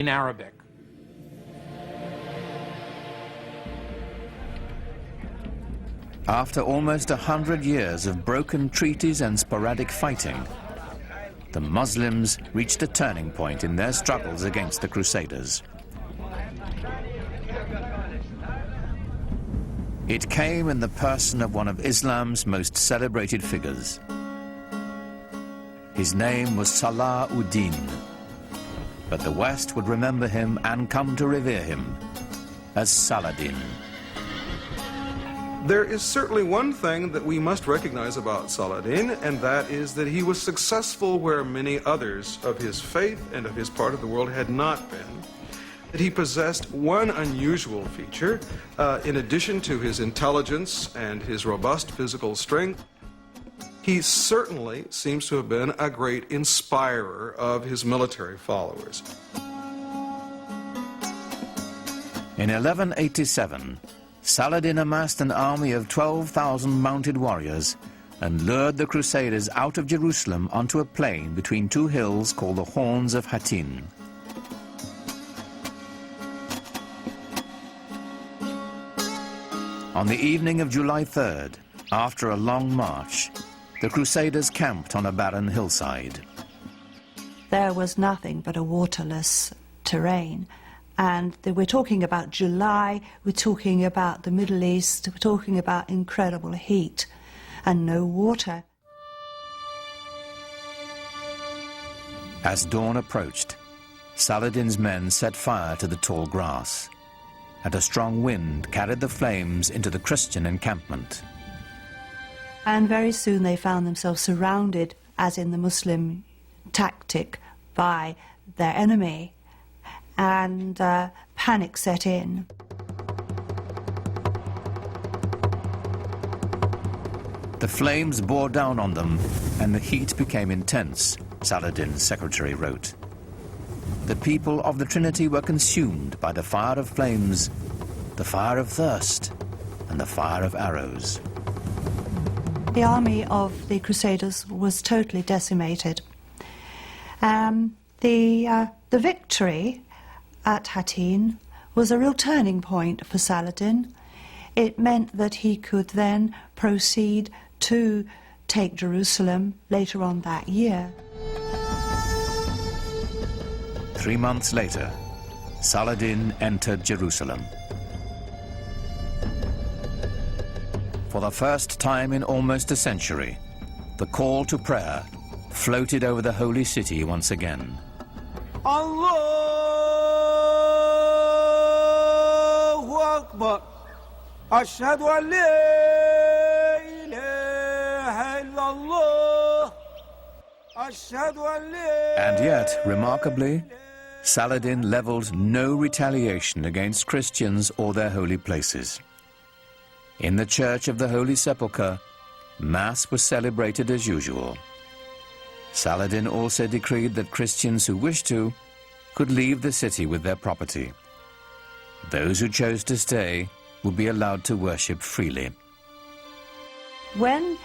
in Arabic. After almost 100 years of broken treaties and sporadic fighting, the Muslims reached a turning point in their struggles against the Crusaders. It came in the person of one of Islam's most celebrated figures. His name was Saladin, but the West would remember him and come to revere him as Saladin. There is certainly one thing that we must recognize about Saladin, and that is that he was successful where many others of his faith and of his part of the world had not been. That he possessed one unusual feature, in addition to his intelligence and his robust physical strength. He certainly seems to have been a great inspirer of his military followers. In 1187, Saladin amassed an army of 12,000 mounted warriors and lured the Crusaders out of Jerusalem onto a plain between two hills called the Horns of Hattin. On the evening of July 3rd, after a long march, the Crusaders camped on a barren hillside. There was nothing but a waterless terrain. And we're talking about July, we're talking about the Middle East, we're talking about incredible heat and no water. As dawn approached, Saladin's men set fire to the tall grass, and a strong wind carried the flames into the Christian encampment. And very soon they found themselves surrounded, as in the Muslim tactic, by their enemy. And panic set in. The flames bore down on them, and the heat became intense, Saladin's secretary wrote. The people of the Trinity were consumed by the fire of flames, the fire of thirst, and the fire of arrows. The army of the Crusaders was totally decimated. The victory at Hattin was a real turning point for Saladin. It meant that he could then proceed to take Jerusalem later on that year. 3 months later, Saladin entered Jerusalem. For the first time in almost a century, the call to prayer floated over the holy city once again. Allahu Akbar. Ashhadu an la ilaha illallah. Ashhadu an la. And yet, remarkably, Saladin leveled no retaliation against Christians or their holy places. In the Church of the Holy Sepulchre, Mass was celebrated as usual. Saladin also decreed that Christians who wished to could leave the city with their property. Those who chose to stay would be allowed to worship freely. When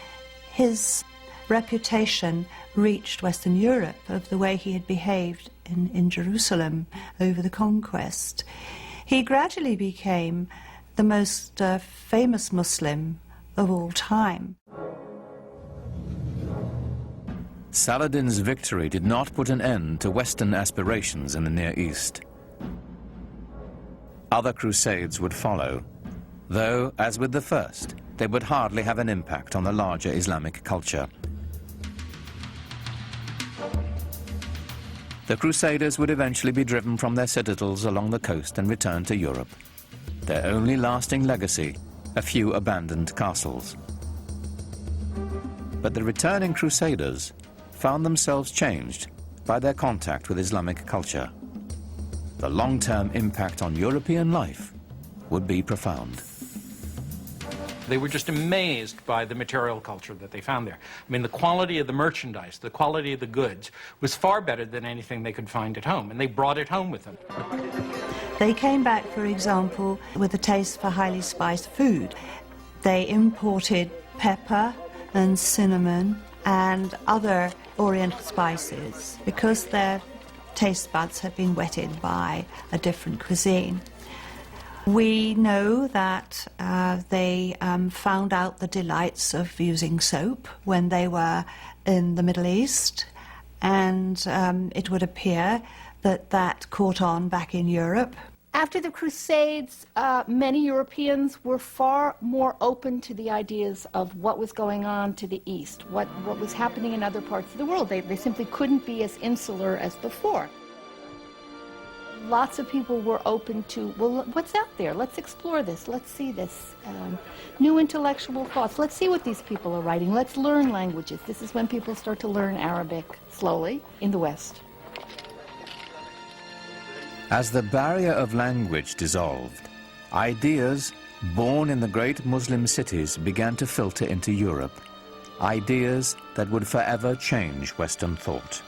his reputation reached Western Europe of the way he had behaved in Jerusalem over the conquest, he gradually became the most famous Muslim of all time. Saladin's victory did not put an end to Western aspirations in the Near East. Other crusades would follow, though, as with the first, they would hardly have an impact on the larger Islamic culture. The Crusaders would eventually be driven from their citadels along the coast and return to Europe. Their only lasting legacy, a few abandoned castles. But the returning Crusaders found themselves changed by their contact with Islamic culture. The long-term impact on European life would be profound. They were just amazed by the material culture that they found there. I mean, the quality of the merchandise, the quality of the goods was far better than anything they could find at home, and they brought it home with them. They came back, for example, with a taste for highly spiced food. They imported pepper and cinnamon and other Oriental spices because their taste buds had been whetted by a different cuisine. We know that they found out the delights of using soap when they were in the Middle East, and it would appear that that caught on back in Europe. After the Crusades, many Europeans were far more open to the ideas of what was going on to the east, what was happening in other parts of the world. They simply couldn't be as insular as before. Lots of people were open to, well, what's out there? Let's explore this. Let's see this. New intellectual thoughts. Let's see what these people are writing. Let's learn languages. This is when people start to learn Arabic slowly in the West. As the barrier of language dissolved, ideas born in the great Muslim cities began to filter into Europe, ideas that would forever change Western thought.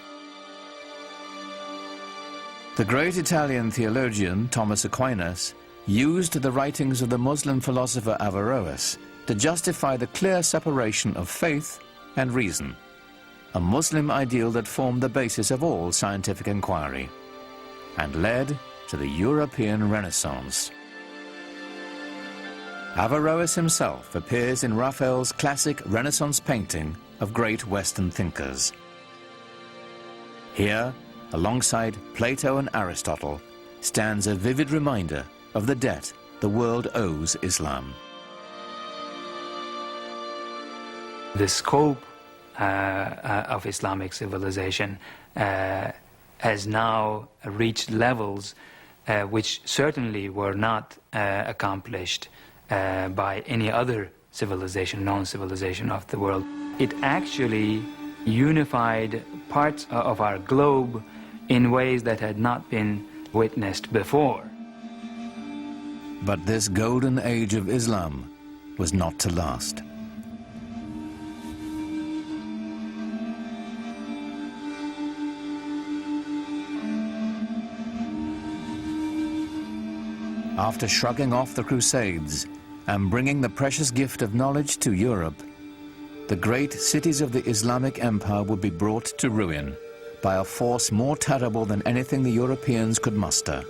The great Italian theologian Thomas Aquinas used the writings of the Muslim philosopher Averroes to justify the clear separation of faith and reason, a Muslim ideal that formed the basis of all scientific inquiry and led to the European Renaissance. Averroes himself appears in Raphael's classic Renaissance painting of great Western thinkers. Here, alongside Plato and Aristotle, stands a vivid reminder of the debt the world owes Islam. The scope of Islamic civilization has now reached levels which certainly were not accomplished by any other civilization, known civilization of the world. It actually unified parts of our globe in ways that had not been witnessed before. But this golden age of Islam was not to last. After shrugging off the Crusades and bringing the precious gift of knowledge to Europe, the great cities of the Islamic Empire would be brought to ruin by a force more terrible than anything the Europeans could muster.